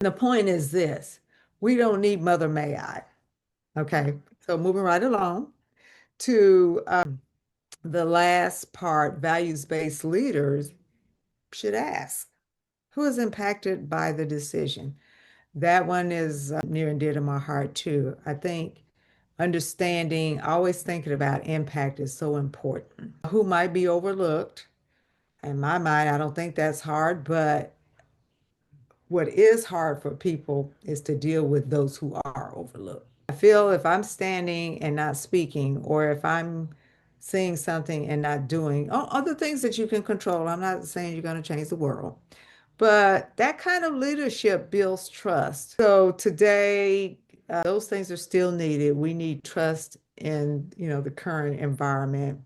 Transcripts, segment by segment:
The point is this, we don't need Mother May I. Okay. So moving right along to the last part, values-based leaders should ask, who is impacted by the decision? That one is near and dear to my heart too. I think understanding, always thinking about impact is so important. Who might be overlooked? In my mind, I don't think that's hard, but what is hard for people is to deal with those who are overlooked. I feel if I'm standing and not speaking, or if I'm seeing something and not doing other things that you can control, I'm not saying you're going to change the world, but that kind of leadership builds trust. So today, those things are still needed. We need trust in, the current environment.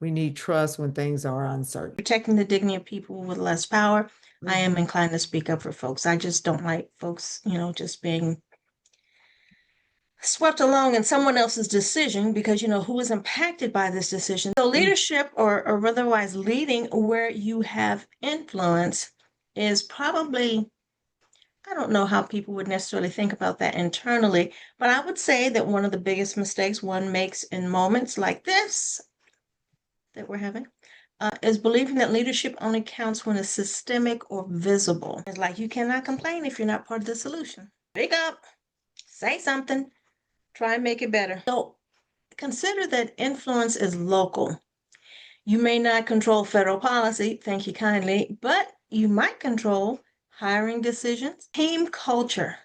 We need trust when things are uncertain. Protecting the dignity of people with less power. I am inclined to speak up for folks. I just don't like folks, just being swept along in someone else's decision because who is impacted by this decision. So leadership or otherwise leading where you have influence is probably, I don't know how people would necessarily think about that internally, but I would say that one of the biggest mistakes one makes in moments like this that we're having is believing that leadership only counts when it's systemic or visible. It's like you cannot complain if you're not part of the solution. Speak up, say something, try and make it better. So consider that influence is local. You may not control federal policy, thank you kindly, but you might control hiring decisions, team culture.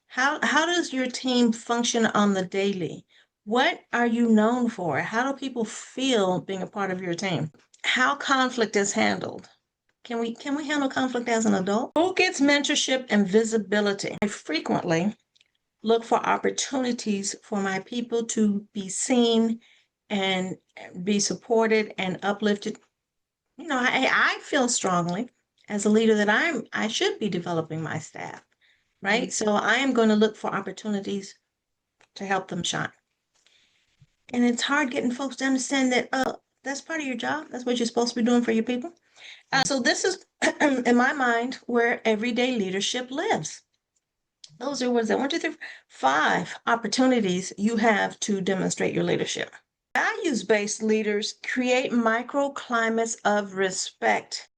How does your team function on the daily? What are you known for? How do people feel being a part of your team? How conflict is handled? Can we handle conflict as an adult? Who gets mentorship and visibility? I frequently look for opportunities for my people to be seen and be supported and uplifted. I feel strongly as a leader that I should be developing my staff, right? So I am going to look for opportunities to help them shine. And it's hard getting folks to understand that that's part of your job. That's what you're supposed to be doing for your people. So this is, in my mind, where everyday leadership lives. Those are words that 1, 2, 3, 5 opportunities you have to demonstrate your leadership. Values-based leaders create microclimates of respect.